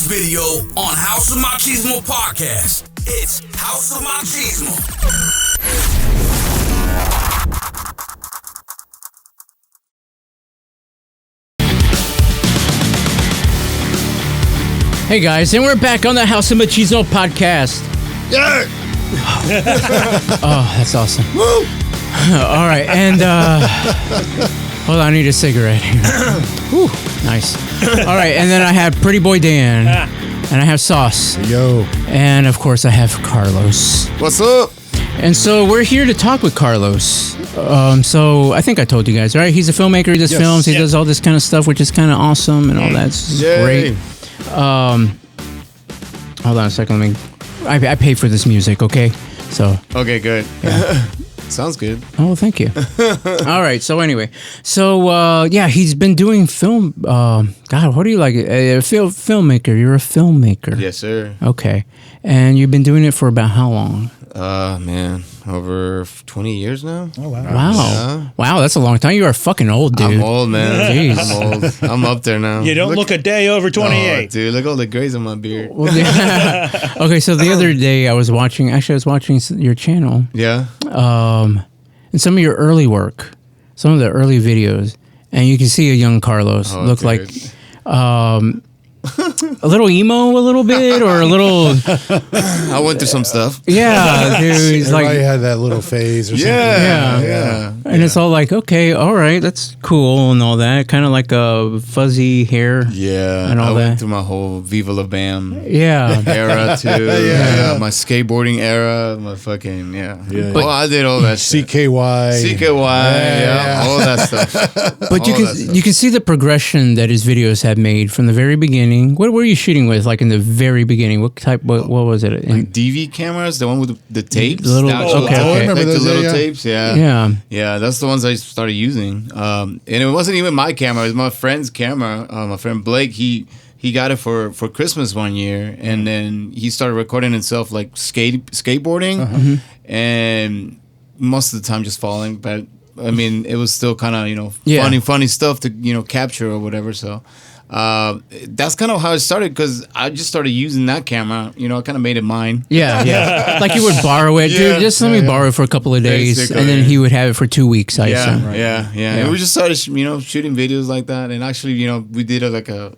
video on House of Machismo podcast. It's House of Machismo. Hey guys, and we're back on the House of Machismo podcast. Yeah. Oh, that's awesome. Woo. All right, and hold on, I need a cigarette here. Whew, nice. All right, and then I have Pretty Boy Dan, and I have Sauce. Yo. And of course, I have Carlos. What's up? And so we're here to talk with Carlos. So I think I told you guys, right? He's a filmmaker. He does films. He does all this kind of stuff, which is kind of awesome and all that. It's great. Hold on a second. I pay for this music, okay? So. Okay, good. Yeah. Sounds good. Oh, thank you. All right. So anyway, he's been doing film. God, what do you like? Filmmaker. You're a filmmaker. Yes, sir. Okay, and you've been doing it for about how long? Man, over 20 years now. Oh, wow. Wow. Yeah. Wow, that's a long time. You are fucking old, dude. I'm old, man. Jeez. I'm old. I'm up there now. You don't look a day over 28. Oh, dude, look at all the grays on my beard. Well, yeah. Okay, so the other day I was watching your channel. Yeah. And some of your early work, some of the early videos, and you can see a young Carlos look dude. like a little emo, a little bit, or a little. I went through some stuff. Yeah, dude. He's Everybody like, had that little phase or yeah. And it's all like, okay, all right, that's cool and all that. Kind of like a fuzzy hair. Yeah. And all I that. went through my whole Viva La Bam Yeah. era, too. Yeah. My skateboarding era. My fucking, Yeah. Oh, I did all that shit. CKY. CKY, all that stuff. But you can see the progression that his videos have made from the very beginning. What were you shooting with, like in the very beginning? What was it? Like DV cameras, the one with the tapes. The little- okay. I remember Like those, the little yeah. tapes, yeah. Yeah. That's the ones I started using. And it wasn't even my camera; it was my friend's camera. My friend Blake, he got it for Christmas one year, and then he started recording himself like skateboarding, and most of the time just falling. But I mean, it was still kind of funny stuff to capture or whatever. So. That's kind of how it started because I just started using that camera. I kind of made it mine. Yeah. Like you would borrow it, dude. Just let me borrow it for a couple of days, Basically. and then he would have it for 2 weeks. I assume. Right? Yeah. And we just started, shooting videos like that. And actually, we did it like a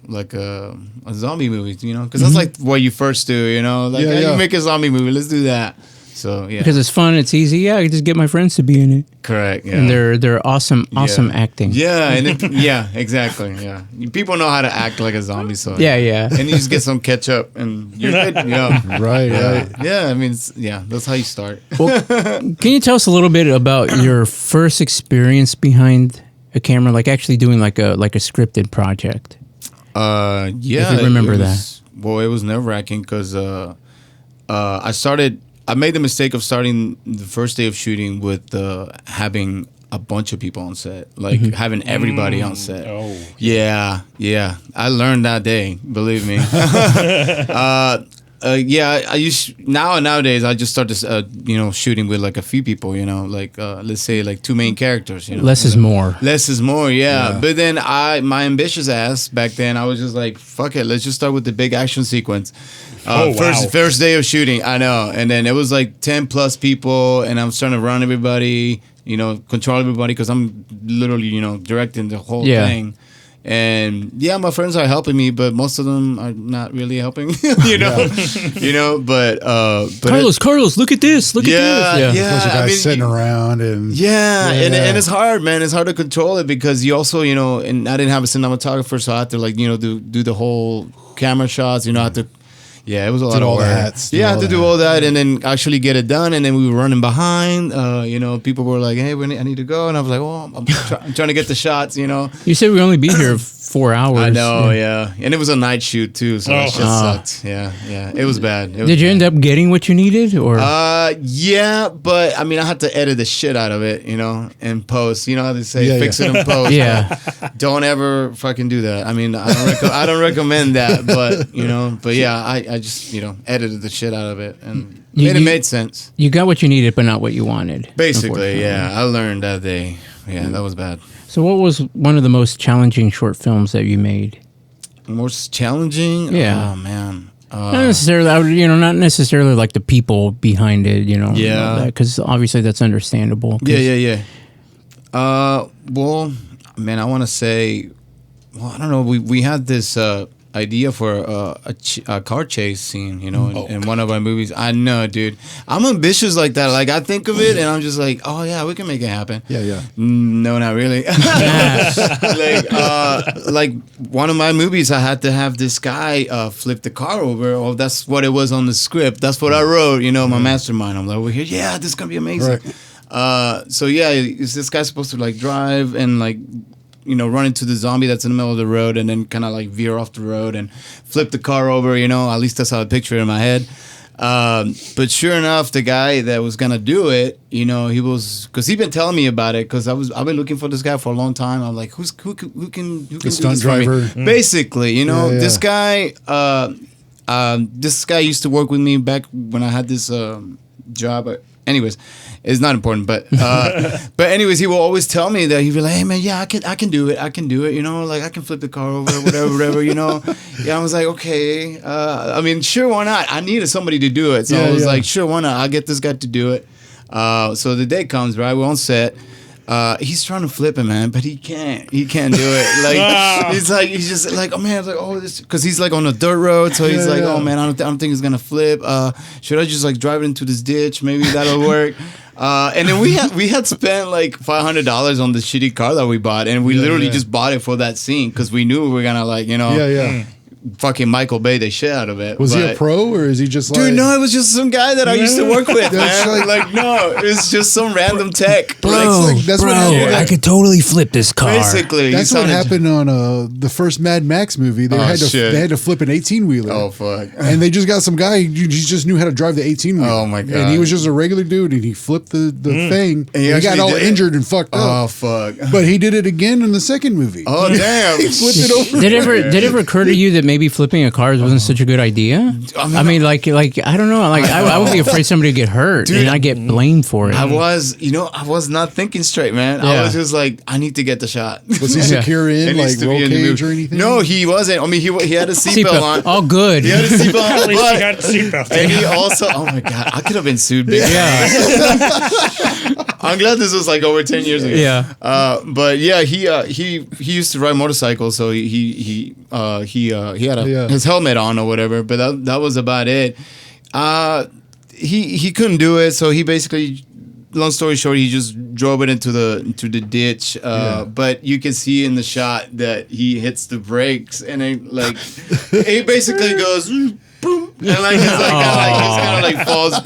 zombie movie, because that's like what you first do, you make a zombie movie. Let's do that. So yeah, because it's fun, it's easy. Yeah, I can just get my friends to be in it. Correct. Yeah, and they're awesome acting. Yeah, and exactly. Yeah, people know how to act like a zombie. So yeah. And you just get some ketchup, and you're good. Right. Yeah, I mean, that's how you start. Well, can you tell us a little bit about your first experience behind a camera, like actually doing like a scripted project? Yeah, if you remember that. Well, it was nerve-wracking because I made the mistake of starting the first day of shooting with having a bunch of people on set, like having everybody on set. Oh. Yeah. I learned that day, believe me. Nowadays I just started, shooting with like a few people, like let's say like two main characters. Less is more. Less is more, yeah. But then my ambitious ass back then, I was just like, fuck it, let's just start with the big action sequence. First day of shooting, I know. And then it was like 10 plus people, and I was trying to run everybody, control everybody, because I'm literally, directing the whole thing. And my friends are helping me, but most of them are not really helping. But Carlos, look at this. Look at this. Yeah. Bunch of guys sitting around and and it's hard, man. It's hard to control it because you also, and I didn't have a cinematographer, so I had to like, do the whole camera shots. I had to. Yeah, it was a lot of work. I had to do all that and then actually get it done. And then we were running behind. People were like, "Hey, I need to go," and I was like, "Oh, I'm trying to get the shots." You said we'd only be here 4 hours. I know, yeah. And it was a night shoot too, so that shit sucked. Yeah. It was bad. Did you end up getting what you needed, or? Yeah, but I mean, I had to edit the shit out of it, in post. You know how they say, fix it in post. Yeah. Don't ever fucking do that. I mean, I don't recommend that, but yeah, I just edited the shit out of it and it made sense. You got what you needed, but not what you wanted. Basically, yeah. I learned that day. Yeah, that was bad. So what was one of the most challenging short films that you made? Most challenging? Yeah. Oh man. Not necessarily, not necessarily like the people behind it, Yeah. because obviously that's understandable. Yeah. Well, man, I want to say, I don't know. We had this idea for a car chase scene, in one of our movies. I know, dude. I'm ambitious like that. Like, I think of it, and I'm just like, oh yeah, we can make it happen. Yeah. No, not really. like one of my movies, I had to have this guy flip the car over. Oh, that's what it was on the script. That's what I wrote. My mastermind. I'm like, over here. Yeah, this is gonna be amazing. Right. So yeah, is this guy supposed to like drive and like, run into the zombie that's in the middle of the road and then kind of like veer off the road and flip the car over, at least that's how I picture it in my head. But sure enough, the guy that was going to do it, he was, cause he'd been telling me about it. Cause I've been looking for this guy for a long time. I'm like, who can do stunt this for me? driver. Basically, Yeah. this guy used to work with me back when I had this, job. Anyways, it's not important, but anyways, he will always tell me that he'd be like, "Hey man, yeah, I can do it, like I can flip the car over, whatever, Yeah, I was like, okay, sure, why not? I needed somebody to do it, so I was like, sure, why not? I'll get this guy to do it. So the day comes, right? We're on set. He's trying to flip it, man, but he can't do it. Like he's just like, oh man, this, because he's like on a dirt road, so he's like, oh man, I don't think it's gonna flip. Should I just like drive it into this ditch? Maybe that'll work. And then we had spent like $500 on the shitty car that we bought, and we literally just bought it for that scene because we knew we were gonna fucking Michael Bay the shit out of it. Was he a pro or is he just like? Dude, no, it was just some guy that I used to work with, man. No, it was just some random tech. That's what happened. I could totally flip this car. Basically, That's what happened on the first Mad Max movie. They had to flip an 18-wheeler. Oh fuck! And they just got some guy who just knew how to drive the 18-wheeler. Oh my god! And he was just a regular dude, and he flipped the thing. And he got all injured and fucked up. Oh fuck! But he did it again in the second movie. Oh damn! He flipped it over. Did it ever occur to you that maybe flipping a car wasn't such a good idea? I mean, like I don't know. Like I would be afraid somebody would get hurt and I get blamed for it. I was not thinking straight, man. I was just like, I need to get the shot. Was he secure in like roll cage or anything? No, he wasn't. I mean, he had a seatbelt on. All good. He had a seatbelt on. At least he got the seatbelt. And he also, oh my god, I could have been sued big. Yeah. I'm glad this was like over 10 years ago. Yeah. But yeah, he used to ride motorcycles, so he had his helmet on or whatever. But that was about it. He couldn't do it, so he basically, long story short, he just drove it into the ditch. But you can see in the shot that he hits the brakes, and he basically goes. Boom, and like he's kind of like falls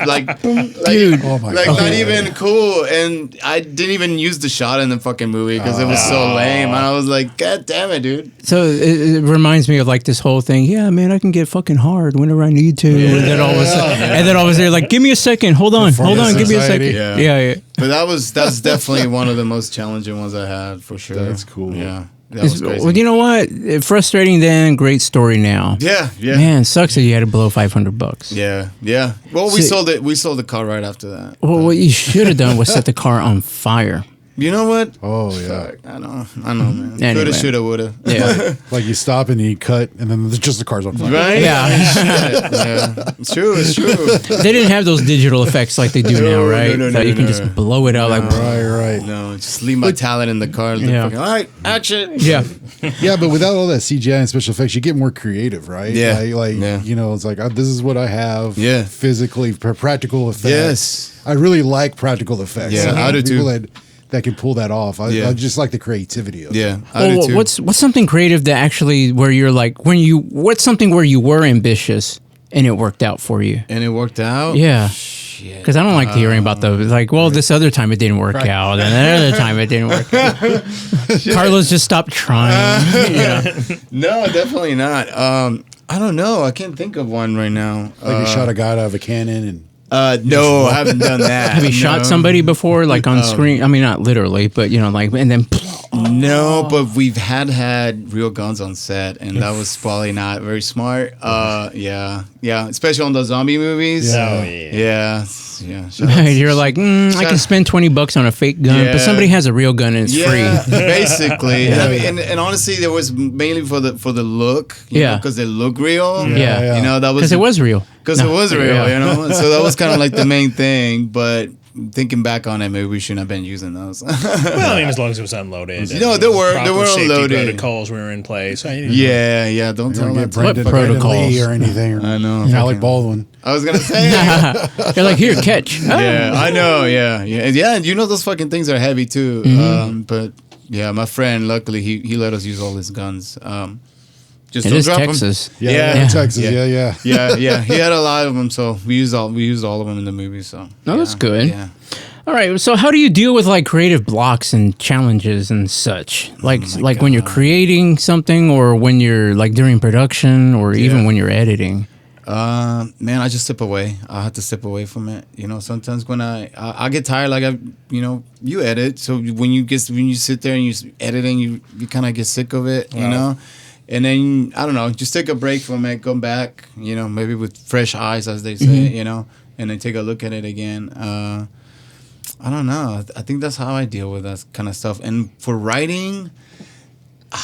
Dude. Oh my like God. not even cool. And I didn't even use the shot in the fucking movie because it was so lame. And I was like, God damn it, dude. So it reminds me of like this whole thing. Yeah, man, I can get fucking hard whenever I need to. And then all of a sudden, they're like, give me a second. Hold on, give me a second. Yeah. Yeah. But that's definitely one of the most challenging ones I had for sure. That's cool. Yeah. That was crazy. Well, you know what? Frustrating then, great story now. Yeah. Man, sucks that you had to blow $500. Yeah. Well, we sold it. We sold the car right after that. Well, what you should have done was set the car on fire. You know what? Oh yeah. Fuck, I know, man. Anyway. Coulda, shoulda, woulda. Yeah. Like you stop and you cut, and then just the car's on fire. Right? Yeah. Yeah. It's true. They didn't have those digital effects like they do now, right? no, That you can just blow it out like. Right. No, just leave my talent in the car. Yeah. All right, action. Yeah. Yeah, but without all that CGI and special effects, you get more creative, right? Yeah. It's like this is what I have. Yeah. Physically, practical effects. Yes. I really like practical effects. Yeah, I do too. People that can pull that off. I just like the creativity of it. Yeah, I do too. What's something creative that actually where you're like what's something where you were ambitious and it worked out for you? And it worked out? Yeah. Shit. Because I don't like hearing about this other time it didn't work out, and another time it didn't work out. Carlos just stopped trying. No, definitely not. I don't know. I can't think of one right now. Like you shot a guy out of a cannon and. No, I haven't done that. Have you shot somebody before, like on screen? I mean, not literally, but and then. No, but we've had real guns on set, and that was probably not very smart. Yeah, especially on the zombie movies. Yeah. You're like, I can spend $20 on a fake gun, but somebody has a real gun and it's free. Basically. I mean, and honestly, there was mainly for the look. Because they look real. Yeah. You know, that was because it was real. Because it was real. You know, so that was kind of like the main thing, but. Thinking back on it, maybe we shouldn't have been using those. Well, I mean, as long as it was unloaded. No, they were unloaded. Protocols were in place. Yeah. Don't tell get them. What protocols or anything. I know. Alec Baldwin. I was gonna say. You're like, here, catch. Yeah, I know. Yeah. And you know those fucking things are heavy too. But yeah, my friend, luckily, he let us use all his guns. Just it is drop Texas. Them. Yeah, Texas. Yeah. He had a lot of them, so we used all of them in the movie. So that's good. Yeah. All right. So how do you deal with like creative blocks and challenges and such? Like when you're creating something, or when you're like during production, or even when you're editing. Man, I just step away. I have to step away from it. You know, sometimes when I get tired, like you edit. So when you sit there and you're editing, you kind of get sick of it. You know. And then, I don't know, just take a break from it, come back, you know, maybe with fresh eyes, as they say, you know, and then take a look at it again. I don't know. I think that's how I deal with that kind of stuff. And for writing,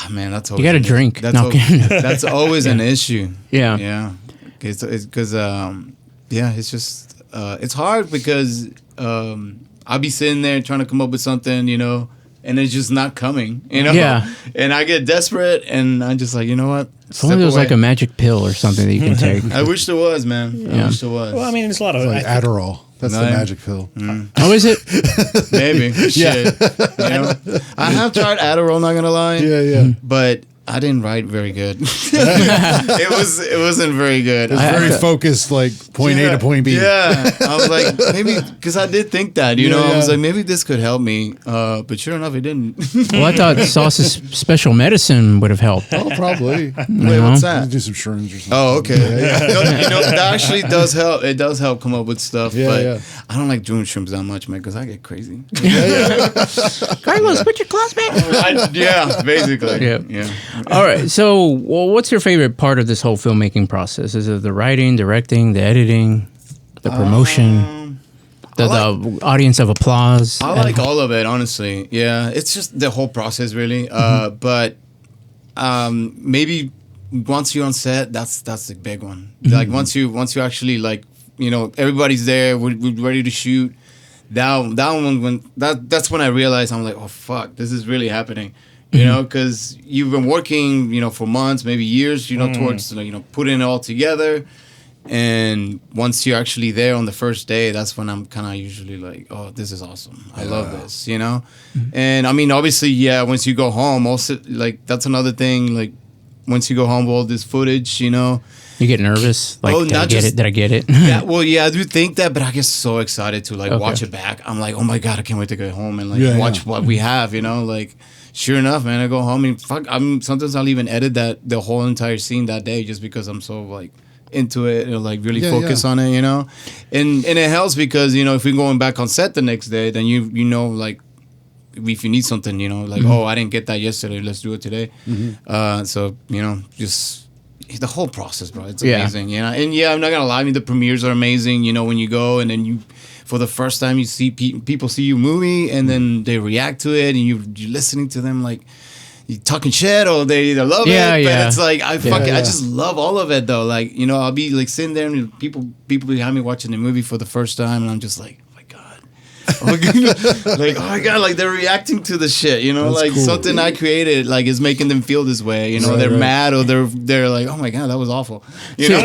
man, that's always... You got to drink. That's always an issue. Yeah. Yeah. Because, it's just... it's hard because I'll be sitting there trying to come up with something, you know, and it's just not coming, you know? Yeah. And I get desperate, and I'm just like, you know what? If only there was like a magic pill or something that you can take. I wish there was, man. I wish there was. Well, I mean, there's a lot of... Like Adderall. That's the magic pill. Oh, is it? Maybe. Shit. You know? I have tried Adderall, not gonna lie. Yeah. But I didn't write very good. It wasn't very good. It's very focused, like point A to point B. Yeah, I was like, maybe, because I did think that, you know, I was like, maybe this could help me, but sure enough, it didn't. Well, I thought Sauce's special medicine would have helped. Oh, probably. Wait, what's that? Do some shrooms or something. Oh, okay. You know, that actually does help. It does help come up with stuff, but I don't like doing shrooms that much, man, because I get crazy. Carlos, put your claws back. Yeah, basically. Yeah. All right. So, what's your favorite part of this whole filmmaking process? Is it the writing, directing, the editing, the promotion, the audience of applause? I like all of it, honestly. Yeah, it's just the whole process, really. But maybe once you're on set, that's the big one. Like once you actually, like, you know, everybody's there, we're ready to shoot. That's when I realized, I'm like, oh fuck, this is really happening. You know, because you've been working, you know, for months, maybe years, you know, towards, you know, putting it all together. And once you're actually there on the first day, that's when I'm kind of usually like, oh, this is awesome. I love this, you know? And I mean, obviously, once you go home, also, like, that's another thing. Like, once you go home with all this footage, you know, you get nervous? Like, did I get it? I do think that, but I get so excited to, like, watch it back. I'm like, oh my God, I can't wait to get home and, like, watch what we have, you know? Like, sure enough, man, I go home and sometimes I'll even edit the whole entire scene that day just because I'm so, like, into it and, like, really focus on it, you know? And it helps because, you know, if we're going back on set the next day, then you know, like, if you need something, you know, like, oh, I didn't get that yesterday, let's do it today. So, you know, just the whole process, bro, it's amazing, you know? And I'm not gonna lie, I mean, the premieres are amazing, you know, when you go and then you, for the first time, you see people see your movie and then they react to it and you're listening to them, like, you talking shit or they either love it, but it's like, I just love all of it, though. Like, you know, I'll be, like, sitting there and people behind me watching the movie for the first time and I'm just like, like, oh my God, like, they're reacting to the shit, you know. That's like cool. Something I created, like, is making them feel this way, you know. They're mad or they're like, oh my God, that was awful, you know.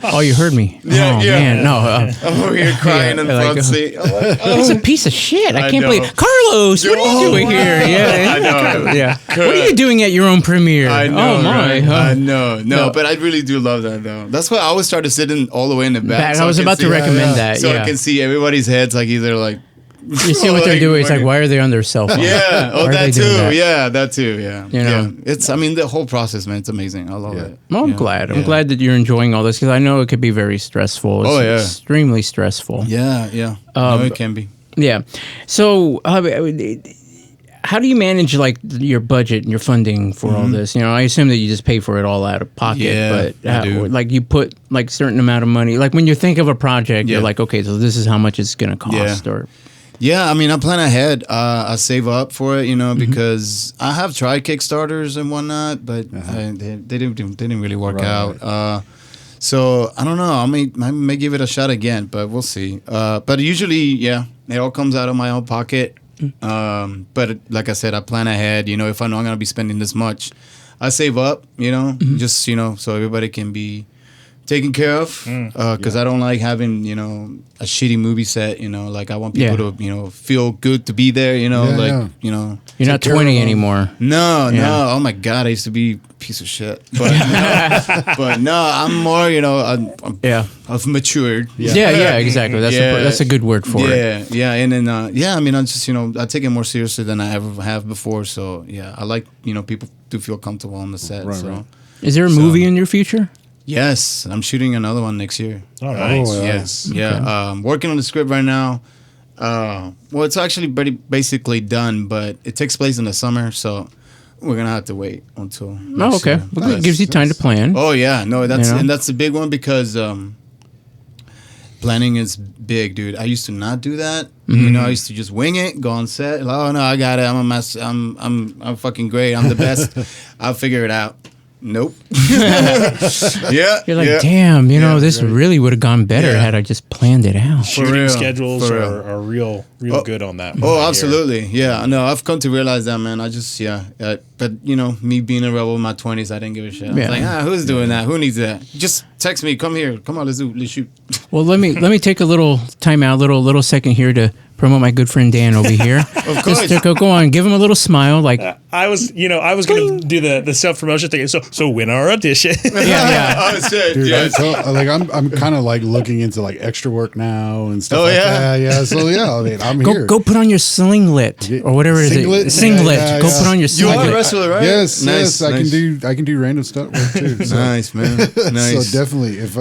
Oh, you heard me. Man, no, I'm over here crying in the front seat. I'm like, it's a piece of shit. I can't believe Carlos. What are you doing here? I know. What are you doing at your own premiere? I know. Oh my. Right? I know. No, but I really do love that, though. That's why I always try to sit in all the way in the back. I was about to recommend that. So I can see everybody's heads, like, either like. You see what they're doing. It's like, why are they on their cell phone? Yeah. Oh, that too. That too. Yeah. You know? It's, I mean, the whole process, man, it's amazing. I love it. Well, I'm glad. I'm glad that you're enjoying all this because I know it could be very stressful. It's extremely stressful. Yeah. No, it can be. Yeah. So, how do you manage like your budget and your funding for all this? You know, I assume that you just pay for it all out of pocket, Yeah, but I do. like you put like certain amount of money. Like when you think of a project, you're like, okay, so this is how much it's gonna cost, or Yeah, I mean, I plan ahead. I save up for it, you know, because I have tried Kickstarters and whatnot, but they didn't really work out. So I don't know. I may give it a shot again, but we'll see. But usually, yeah, it all comes out of my own pocket. But like I said, I plan ahead. You know, if I know I'm gonna be spending this much, I save up. You know, just so everybody can be taken care of. Because I don't like having a shitty movie set. You know, like I want people to feel good to be there. You know, you're not 20 anymore. No. Oh my God, I used to be a piece of shit. But no, I'm more. I've matured. Yeah, exactly. That's a good word for it. Yeah, and then I mean, I just I take it more seriously than I ever have before. So yeah, I like people to feel comfortable on the set. Right. Is there a movie in your future? Yes, I'm shooting another one next year. Oh, nice. Yes, yeah. Working on the script right now. Well, it's actually basically done, but it takes place in the summer, so we're gonna have to wait until. Oh, okay. Well, it gives you time to plan. Oh yeah, no, that's the big one because planning is big, dude. I used to not do that. I used to just wing it, go on set. Oh no, I got it. I'm a mess. I'm fucking great. I'm the best. I'll figure it out. Nope. Yeah. You're like, damn, this really would have gone better had I just planned it out. Shooting schedules are real good on that. Oh, absolutely. Yeah. No, I've come to realize that, man. I just, but, me being a rebel in my 20s, I didn't give a shit. I was like, who's doing that? Who needs that? Just text me. Come here. Come on, let's shoot. Well, let me take a little time out, little second here to promote my good friend Dan over here. Of course. Just go on, give him a little smile, like I was going to do the self promotion thing. So win our audition. yeah. Oh shit. Dude, Yes. I'm kind of like looking into like extra work now and stuff. Oh, like yeah? that. Yeah. So yeah, I mean, I'm here. Go put on your singlet or whatever it is. Singlet. Yeah, Go put on your You singlet. are a wrestler, right? Yes, Nice, yes. nice. I can do random stunt work too. So. Nice, man. Nice. So definitely, if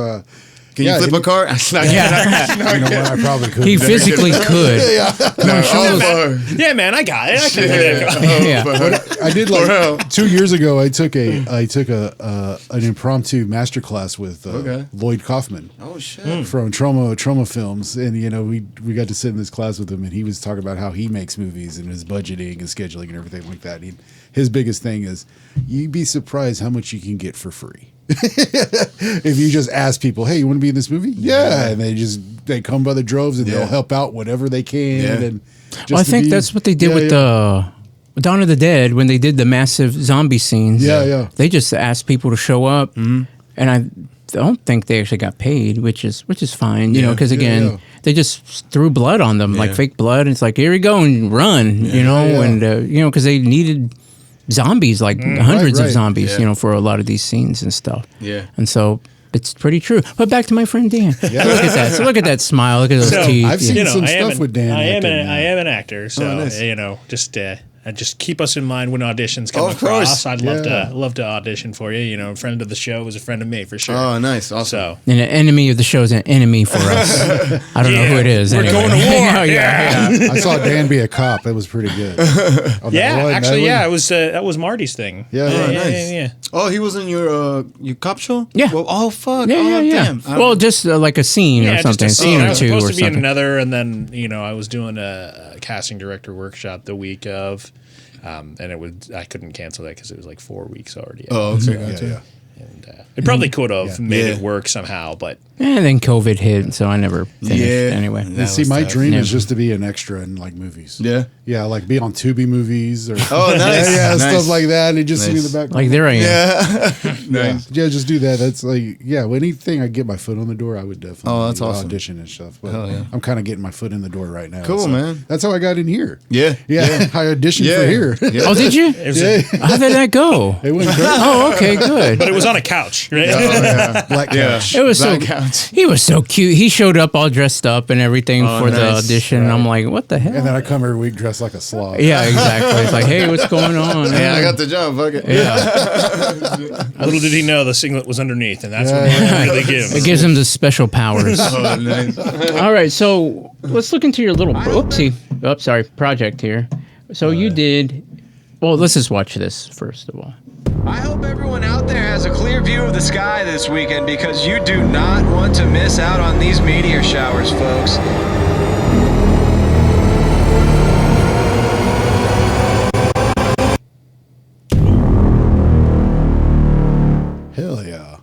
Can you flip a car? you know what, I probably could. He physically could. Come on, show us. Yeah, man, I got it. I can do that. Yeah. I did like 2 years ago. I took an impromptu masterclass with Lloyd Kaufman. Oh shit. From Trauma Films, and we got to sit in this class with him, and he was talking about how he makes movies and his budgeting and scheduling and everything like that. His biggest thing is you'd be surprised how much you can get for free. If you just ask people, hey, you want to be in this movie? Yeah, and they come by the droves and they'll help out whatever they can. And Well, I think that's what they did with Dawn of the Dead when they did the massive zombie scenes. Yeah. They just asked people to show up, and I don't think they actually got paid, which is fine, because again, they just threw blood on them, like fake blood. And it's like, here we go and run, and because they needed zombies, like hundreds of zombies, for a lot of these scenes and stuff. Yeah. And so it's pretty true. But back to my friend Dan. Look at that. So look at that smile. Look at those teeth. I've seen some stuff with Dan. I am an actor, so nice. just keep us in mind when auditions come Of course. across. I'd love to audition for you. A friend of the show is a friend of me for sure. Oh, nice. Awesome. So And an enemy of the show is an enemy for us. I don't know who it is. We're anyway. going to war. I saw Dan be a cop. It was pretty good. That was Marty's thing. Yeah. Oh, nice. Yeah. Oh, he was in your cop show? Yeah. Well, oh, fuck. Yeah. Damn. Well, just like a scene or something, just a scene I or was two supposed or to be in something. another, and then I was doing a casting director workshop the week of, and I couldn't cancel that because it was like 4 weeks already. Oh, okay. Yeah. And it probably could have made it work somehow, but And then COVID hit, so I never finished anyway. That See, was my tough. dream is Never. just to be an extra in like movies. Yeah. Yeah, like be on Tubi movies or Oh, nice. yeah, Nice. stuff like that. And just see me in the Nice. background. Like there I am. Nice. Yeah, just do that. That's like, anything I get my foot on the door, I would definitely Oh, that's awesome. audition and stuff. But Hell yeah. I'm kind of getting my foot in the door right now. Cool, man. That's how I got in here. Yeah. Yeah, I auditioned for here. Yeah. Oh, did you? it was How did that go? It went great. Oh, okay, good. but it was on a couch. Right? Black Yeah. couch. It was so Black couch. he was so cute. He showed up all dressed up and everything for the nice. audition. And I'm like, what the hell? And then I come every week dressed like a slob. Yeah, exactly. It's like, hey, what's going on? Yeah, I got the job. Fuck it. Yeah. Little did he know the singlet was underneath, and that's what it really gives. It gives him the special powers. Oh, nice. All right, so let's look into your little project here. So you did. Well, let's just watch this first of all. I hope everyone out there has a clear view of the sky this weekend because you do not want to miss out on these meteor showers, folks. Hell yeah.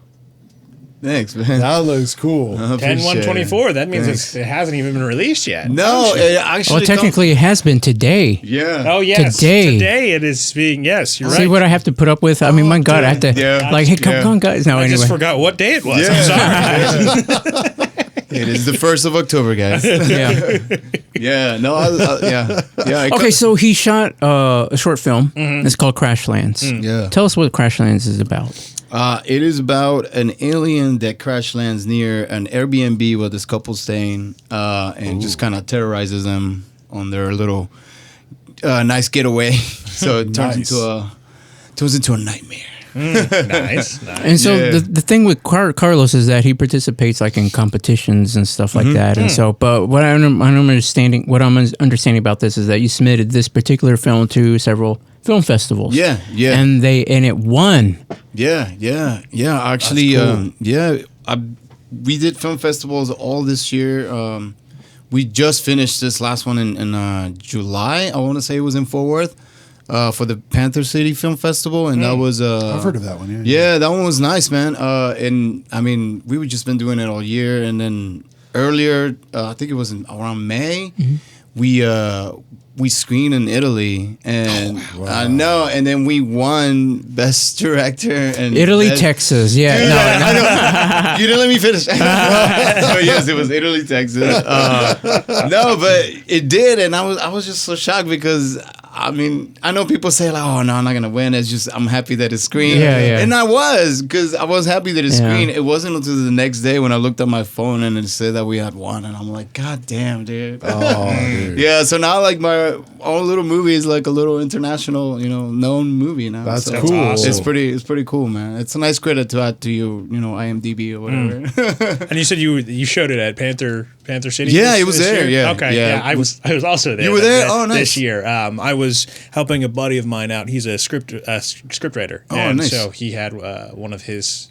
Thanks, man. That looks cool. 10/1/24. That means Thanks. it hasn't even been released yet. No, it actually. Well, technically, it has been today. Yeah. Oh yes, Today. it is being. Yes, you're See right. what I have to put up with? I mean, my God, I have to Yeah. like, hey, come on, guys. No, I anyway. just forgot what day it was. Yeah. I'm sorry. It is the 1st of October, guys. Yeah. Yeah. No. Yeah. Okay, so he shot a short film. It's called Crashlands. Yeah. Tell us what Crashlands is about. It is about an alien that crash lands near an Airbnb where this couple staying, and just kind of terrorizes them on their little nice getaway. So it turns into a nightmare. Nice. And so the thing with Carlos is that he participates like in competitions and stuff like that. And so, but what I'm understanding about this is that you submitted this particular film to several film festivals. Yeah. And it won. Yeah. Actually, we did film festivals all this year. We just finished this last one in July. I want to say it was in Fort Worth for the Panther City Film Festival, and that was. I've heard of that one. Yeah, that one was nice, man. And I mean, we just been doing it all year, and then earlier, I think it was around May, we screened in Italy, and I know, and then we won Best Director and Italy, Texas. Yeah. Dude, No. I know. You didn't let me finish. So yes, it was Italy, Texas. No, but it did, and I was just so shocked because I mean, I know people say like, "Oh no, I'm not gonna win." It's just I'm happy that it's screened. Yeah. And I was because I was happy that it's screened. It wasn't until the next day when I looked at my phone and it said that we had won, and I'm like, "God damn, dude!" Oh, dude. Yeah. So now like my own little movie is like a little international, known movie now. That's So cool. awesome. It's pretty cool, man. It's a nice credit to add to your, IMDb or whatever. And you said you showed it at Panther City. Yeah, this- it was this there, year? yeah, Okay. yeah. Yeah, I was also there. You were there? Oh, nice. This year, I was helping a buddy of mine out. He's a script writer. Oh, and nice. so he had one of his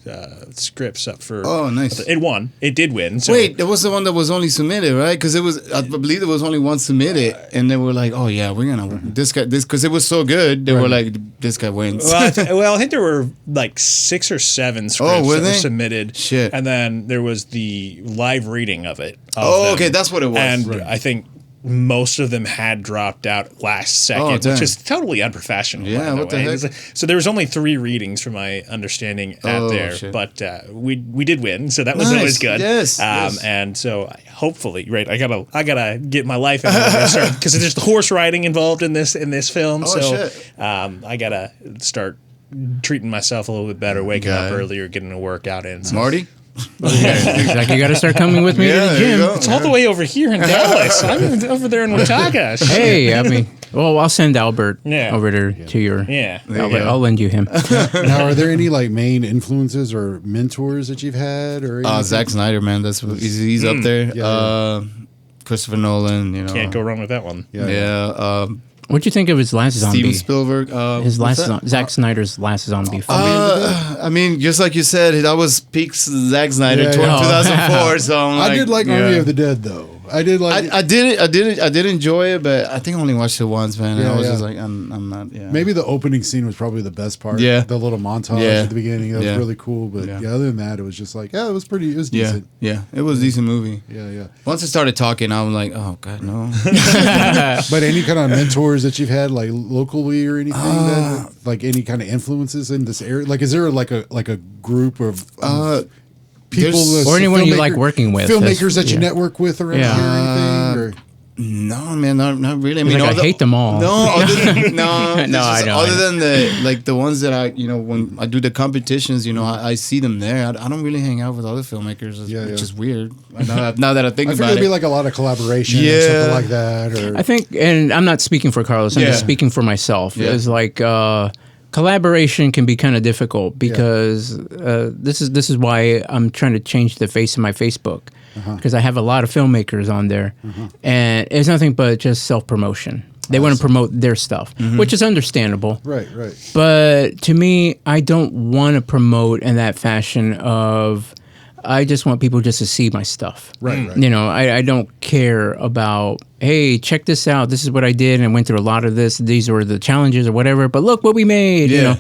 scripts up for. Oh, nice. It won. It did win. So. Wait, that was the one that was only submitted, right? Because I believe there was only one submitted, and they were like, "Oh yeah, we're gonna this guy." Because it was so good, they were like, "This guy wins." Well, I think there were like 6 or 7 scripts were that were they? submitted. Shit. And then there was the live reading of it. Okay, that's what it was. And I think most of them had dropped out last second, damn. which is totally unprofessional. Yeah, by what the way. heck? So there was only 3 readings, from my understanding, out there. Shit. But we did win, so that was Nice. always good. Yes, yes. And so hopefully, right, I gotta get my life in order because there's the horse riding involved in this film. Oh, so shit. I gotta start treating myself a little bit better, waking up Got it. earlier, getting a workout in. So. Marty. Exactly. You got to start coming with me to the there you gym. go. It's all the way over here in Dallas. I'm over there in Watauga. Hey, I mean, well, I'll send Albert Yeah. over there to your. Yeah. I'll lend you him. Now, are there any like main influences or mentors that you've had, or anything? Zack Snyder, man, he's up there. Yeah, Christopher Nolan, Can't go wrong with that one. Yeah. What'd you think of his last zombie? Steven Spielberg. His what's last that? Zack Snyder's last zombie film. I mean, just like you said, that was peak Zack Snyder, Yeah, 2004. So I'm I did like Army yeah. of the Dead though. I did like. I did enjoy it, but I think I only watched it once, man. And Yeah, I was yeah. just like, I'm not. Yeah. Maybe the opening scene was probably the best part. Yeah. The little montage Yeah. at the beginning. That was Yeah. really cool. But Yeah. yeah, other than that, it was just like, it was Yeah, decent. yeah. It was a decent movie. Yeah. Once I started talking, I was like, oh god, no. But any kind of mentors that you've had, like locally or anything, that, like any kind of influences in this area? Like, is there like a group of people there's- that's Or anyone you filmmaker- like working with. filmmakers that you Yeah. network with around Yeah. here or anything? Or? No, man, not really. I He's mean, like, I hate them all. No, other than, no, No, I know, Other I know. than the ones that I, when I do the competitions, I see them there. I don't really hang out with other filmmakers, which Yeah. is weird. Now that I think I figured about it'd it, be like a lot of collaboration or Yeah. something like that. Or I think, and I'm not speaking for Carlos. I'm just Yeah. speaking for myself. Yeah. It's like collaboration can be kind of difficult because this is why I'm trying to change the face of my Facebook because I have a lot of filmmakers on there, and it's nothing but just self promotion. They want to promote their stuff, which is understandable. Right. But to me, I don't want to promote in that fashion of, I just want people just to see my stuff. Right. You know, I don't care about, hey, check this out. This is what I did, and I went through a lot of this. These were the challenges or whatever. But look what we made. You know,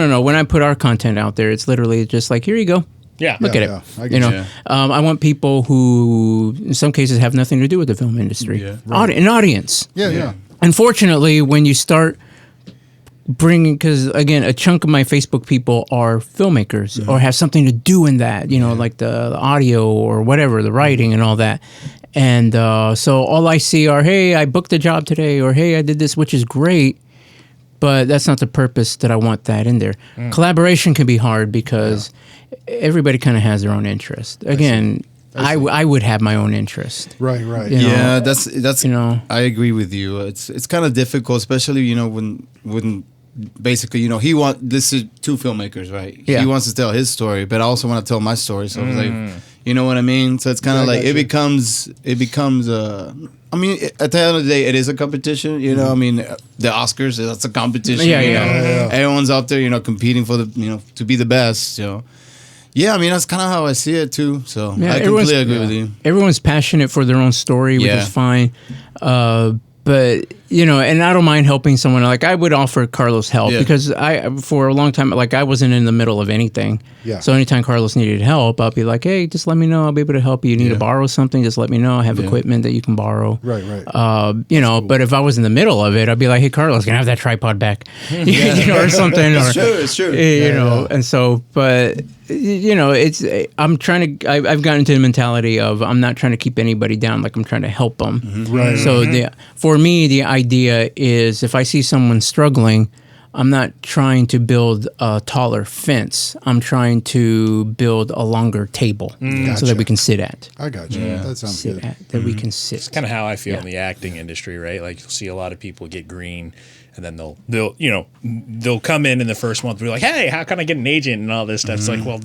no. When I put our content out there, it's literally just like, here you go. Yeah. Look at it. I get You know, you. I want people who, in some cases, have nothing to do with the film industry. Yeah. An audience. Yeah. Unfortunately, when you start bringing, because again, a chunk of my Facebook people are filmmakers or have something to do in that, you know, like the audio or whatever, the writing and all that. And so all I see are, hey, I booked a job today, or hey, I did this, which is great, but that's not the purpose that I want that in there. Collaboration can be hard because everybody kind of has their own interest. Again, I would have my own interest. Right. You know? Yeah, that's You know. I agree with you. It's kind of difficult, especially when basically this is two filmmakers, right? Yeah. He wants to tell his story, but I also want to tell my story. So it's like, you know what I mean? So it's kind of Yeah, I like got it becomes. I mean, at the end of the day, it is a competition. You know, I mean, the Oscars, that's a competition. Yeah, you yeah. know? Everyone's out there, competing for to be the best. Yeah, I mean, that's kind of how I see it too. So Yeah, I completely agree with you. Everyone's passionate for their own story, which Yeah. is fine. But and I don't mind helping someone. Like I would offer Carlos help because for a long time, like I wasn't in the middle of anything. Yeah. So anytime Carlos needed help, I'll be like, hey, just let me know. I'll be able to help you. You need to borrow something, just let me know. I have equipment that you can borrow. Right. But if I was in the middle of it, I'd be like, hey, Carlos, can I have that tripod back? Or something. It's true. And so, but it's I'm trying to. I've gotten into the mentality of I'm not trying to keep anybody down. Like I'm trying to help them. Right. So for me, the idea is if I see someone struggling, I'm not trying to build a taller fence. I'm trying to build a longer table so that we can sit at. I got you. That sounds Sit good. at that we can sit. It's kind of how I feel in the acting industry, right? Like you'll see a lot of people get green, and then they'll come in the first month and be like, hey, how can I get an agent and all this stuff? It's like, well,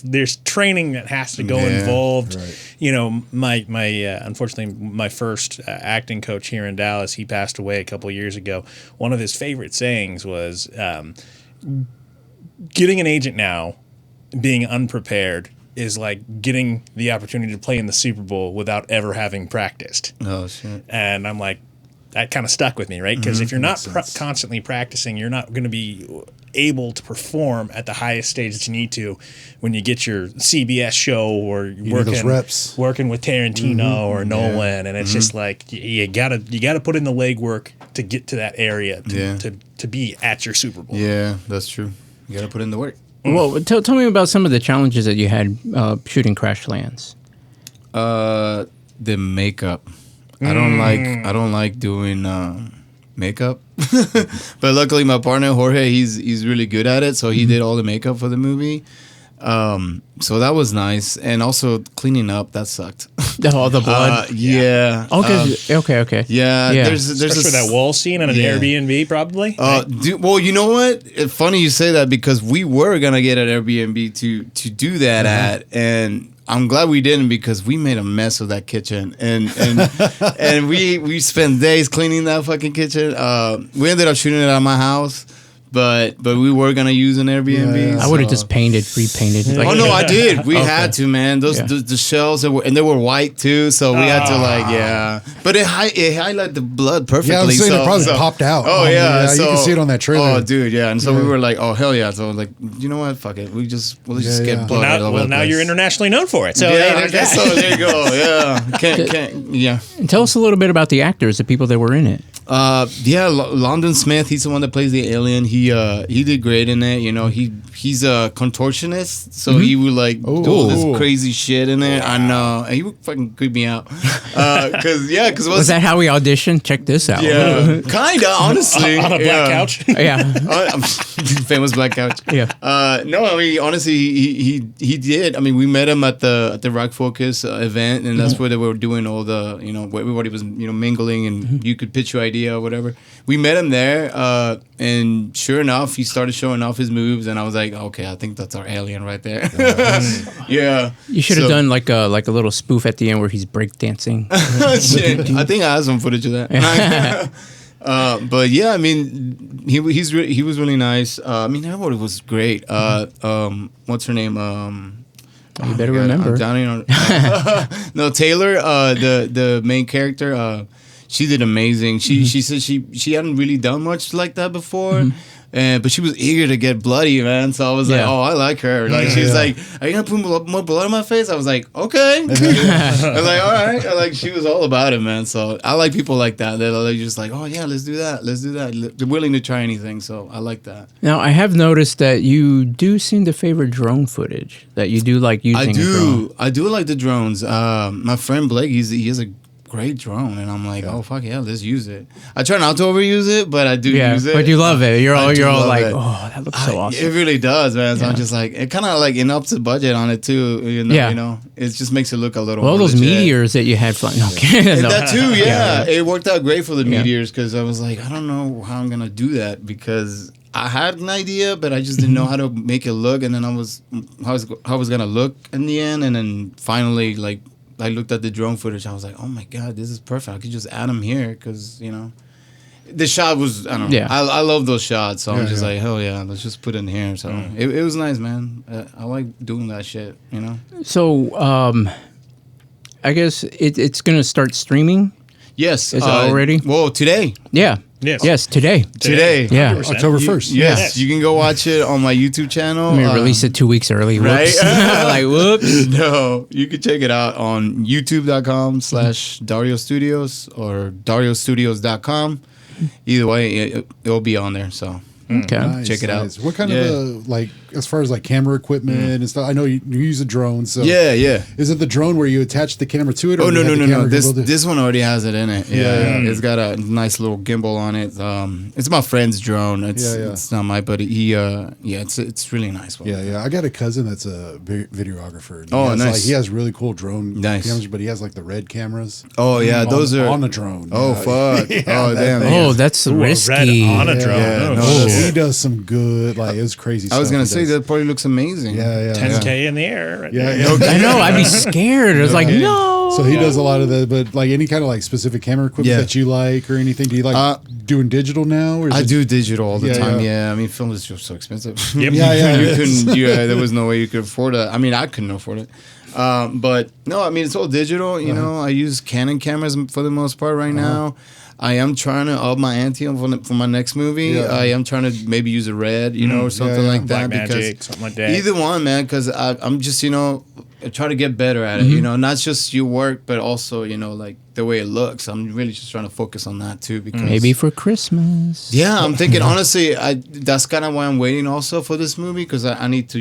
there's training that has to go involved. Right. My unfortunately my first acting coach here in Dallas, he passed away a couple of years ago. One of his favorite sayings was, getting an agent now, being unprepared, is like getting the opportunity to play in the Super Bowl without ever having practiced. Oh shit. And I'm like, that kind of stuck with me, right? Because if you're not constantly practicing, you're not going to be able to perform at the highest stage that you need to when you get your CBS show or those reps. working with Tarantino or Nolan, and it's just like you gotta put in the legwork to get to that area to be at your Super Bowl. Yeah, that's true. You got to put in the work. Well, tell me about some of the challenges that you had shooting Crashlands. The makeup. I don't like doing makeup. But luckily my partner Jorge, he's really good at it, so he did all the makeup for the movie. So that was nice, and also cleaning up, that sucked. Oh, the blood. Yeah. Okay. Yeah. There's Especially that wall scene on an Airbnb, probably. Well, you know what? It's funny you say that because we were gonna get an Airbnb to do that at, and I'm glad we didn't because we made a mess of that kitchen, and and we spent days cleaning that fucking kitchen. We ended up shooting it at my house. But we were gonna use an Airbnb. I would have just repainted. Like, Oh no, I did. We Okay. had to, man. Those the shells that were, and they were white too, so we had to But it highlighted the blood perfectly. Yeah, I was saying so, it probably so- popped out. Oh yeah, you can see it on that trailer. Oh dude, yeah. And so we were like, oh hell yeah. So I was like, you know what? Fuck it. We'll just get blood. all over the Now place. you're internationally known for it. So Yeah, I there's guess that. so. There you go. Yeah. Can't. Yeah. And tell us a little bit about the actors, the people that were in it. London Smith, he's the one that plays the alien. He did great in it. You know, he's a contortionist, so he would like do all this crazy shit in there. I know, and he would fucking creep me out. Cause Was that how we auditioned? Check this out. yeah, kinda honestly On a black couch. Yeah. famous black couch. Yeah. No, I mean honestly, he did. I mean, we met him at the Rock Focus event, and that's where they were doing all the where everybody was mingling, and you could pitch your idea or whatever. We met him there, and sure enough, he started showing off his moves, and I was like, okay, I think that's our alien right there. Yeah. You should have done like a little spoof at the end where he's breakdancing. Shit. I think I have some footage of that. But yeah, I mean, he was really nice. I mean, everybody was great. What's her name? You better remember. I'm downing on. No, Taylor, the main character. She did amazing. She said she hadn't really done much like that before. But she was eager to get bloody, man. So I was like, oh, I like her. Like she's like, are you gonna put more blood on my face? I was like, okay. I was like, all right. Like she was all about it, man. So I like people like that. They're just like, oh yeah, let's do that. They're willing to try anything. So I like that. Now I have noticed that you do seem to favor drone footage. That you do like using. I do like the drones. My friend Blake, he has a great drone, and I'm like, oh fuck yeah, let's use it. I try not to overuse it, but I do use it. But you love it. You're all like, it. oh, that looks so awesome. It really does, man. So I'm just like, it kind of like ups the budget on it too. You know, it just makes it look a little. Well, more those legit. meteors that you had flying. No, That too, yeah. It worked out great for the meteors because I was like, I don't know how I'm gonna do that because I had an idea, but I just didn't know how to make it look, and then how I was gonna look in the end, and then finally like. I looked at the drone footage. I was like, "Oh my god, this is perfect! I could just add them here because the shot was I don't know. I love those shots, so I'm just like, hell yeah, let's just put it in here. So it was nice, man. I like doing that shit. So I guess it's gonna start streaming. Yes, is it already? Well, today. Yeah. Yes. Today. Yeah. 100%. October 1st. Yes. You can go watch it on my YouTube channel. I mean, release it 2 weeks early. Whoops. Right? Like, whoops. No, you can check it out on youtube.com/Dario Studios or dariostudios.com. Either way, it'll be on there. So okay, nice, check it out. What kind of as far as like camera equipment and stuff? I know you use a drone, so yeah. Is it the drone where you attach the camera to it? Or No. This one already has it in it. Yeah. It's got a nice little gimbal on it. It's my friend's drone. It's not my buddy. It's really nice one. Yeah. I got a cousin that's a videographer. Oh, nice. He has really cool drone cameras, but he has like the red cameras. Oh yeah, those are on a drone. Oh fuck. Oh damn. Oh, that's risky. Red on a drone. Yeah. He does some good. Like it was crazy. I was gonna say that probably looks amazing. Yeah. 10K in the air. Right yeah. I know. I'd be scared. I was like, no. So he does a lot of that, but like any kind of like specific camera equipment that you like or anything. Do you like doing digital now? Or I do digital all the time. Yeah. I mean, film is just so expensive. Yep. You couldn't. There was no way you could afford it. I mean, I couldn't afford it. But no, I mean, it's all digital. You know, I use Canon cameras for the most part right now. I am trying to up my ante for my next movie. Yeah. I am trying to maybe use a red, or something like that. Blackmagic, something like that. Either one, man, because I'm just, trying to get better at it, not just your work, but also, like the way it looks. I'm really just trying to focus on that too. Because maybe for Christmas. Yeah, I'm thinking, honestly, that's kind of why I'm waiting also for this movie because I need to,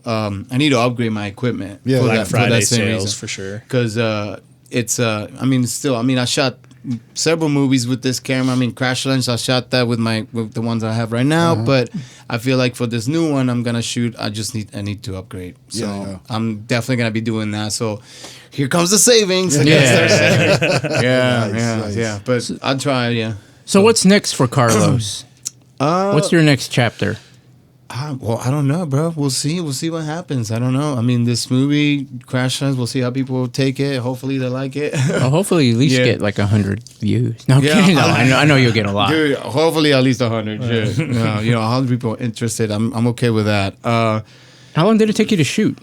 I need to upgrade my equipment. Yeah, for Black Friday sales reason. For sure. Because I shot several movies with this camera. I mean, Crashlands, I shot that with the ones I have right now. But I feel like for this new one, I'm gonna shoot. I need to upgrade. So I'm definitely gonna be doing that. So here comes the savings. Yeah. But I'll try. Yeah. So what's next for Carlos? What's your next chapter? Well, I don't know, bro. We'll see. We'll see what happens. I don't know. I mean, this movie, Crashlands, we'll see how people take it. Hopefully, they like it. Well, hopefully, at least get like 100 views. No, kidding. No, I know you'll get a lot. Dude, hopefully, at least 100. Yeah. 100 people interested. I'm okay with that. How long did it take you to shoot?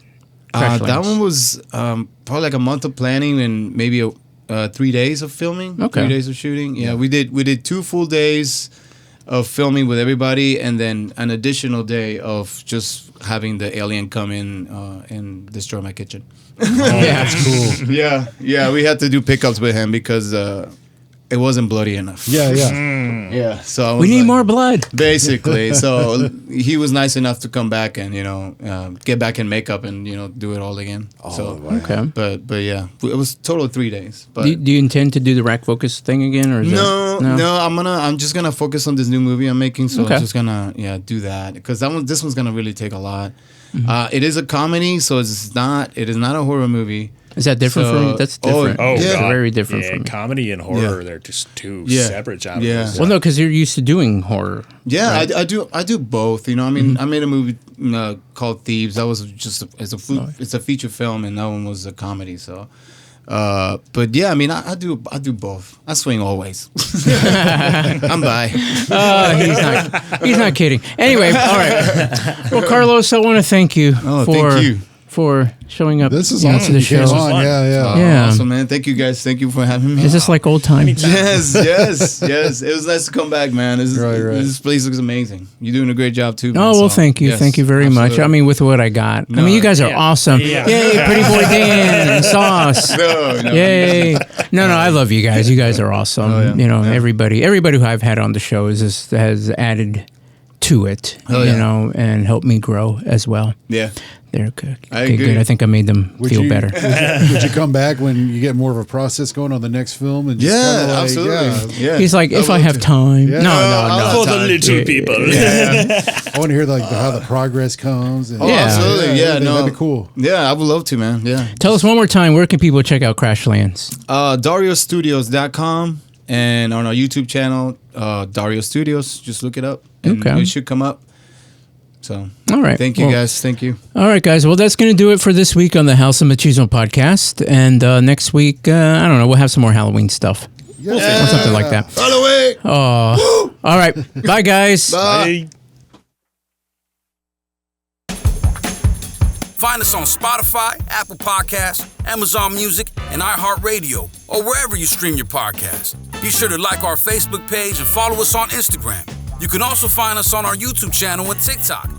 That one was probably like a month of planning and maybe 3 days of filming. Okay. 3 days of shooting. Yeah, we did 2 full days of filming with everybody, and then an additional day of just having the alien come in and destroy my kitchen. Yeah, that's cool. Yeah. We had to do pickups with him because it wasn't bloody enough. Yeah. So we need more blood, basically. So he was nice enough to come back and get back in makeup and do it all again. Okay. But yeah, it was total 3 days. But do you intend to do the rack focus thing again, or no? I'm just gonna focus on this new movie I'm making. So I'm just gonna do that because this one's gonna really take a lot. Mm-hmm. It is a comedy, so it is not a horror movie. Is that different from? That's different. Oh, yeah. God. Very different from comedy and horror. They're just two separate genres. Yeah. Well, no, because you're used to doing horror. Yeah, right? I do both. I mean, I made a movie called Thieves. That was just it's a feature film, and that one was a comedy. So But yeah, I mean, I do both. I swing always. I'm bi. He's not kidding. Anyway, all right. Well, Carlos, I want to thank you for showing up. This is to awesome. the show. Yeah. Awesome, man. Thank you guys. Thank you for having me. Is this like old times? Yes. It was nice to come back, man. This place looks amazing. You're doing a great job too, man. Oh, well, thank you. Yes, thank you very much. I mean, with what I got. No, I mean, you guys are awesome. Yeah. Yay, Pretty Boy Dan, Sauce. No. Yay. No, I love you guys. You guys are awesome. Everybody who I've had on the show has added to it, and helped me grow as well. Yeah. They're good. I agree. Good. I think I made them feel better. Would you come back when you get more of a process going on the next film? And just absolutely. Yeah. He's like, if I have time. Yeah. No. For the little people. I want to hear how the progress comes. And Absolutely. Yeah, that'd be cool. Yeah, I would love to, man. Yeah. Tell us one more time, where can people check out Crashlands? DarioStudios.com, and on our YouTube channel, Dario Studios. Just look it up. And it should come up. So, all right. Thank you, guys. Thank you. All right, guys. Well, that's going to do it for this week on the House of Machismo podcast. And next week, I don't know, we'll have some more Halloween stuff. Yeah. Or something like that. Halloween. Oh. All right. Bye, guys. Bye. Find us on Spotify, Apple Podcasts, Amazon Music, and iHeartRadio, or wherever you stream your podcast. Be sure to like our Facebook page and follow us on Instagram. You can also find us on our YouTube channel and TikTok.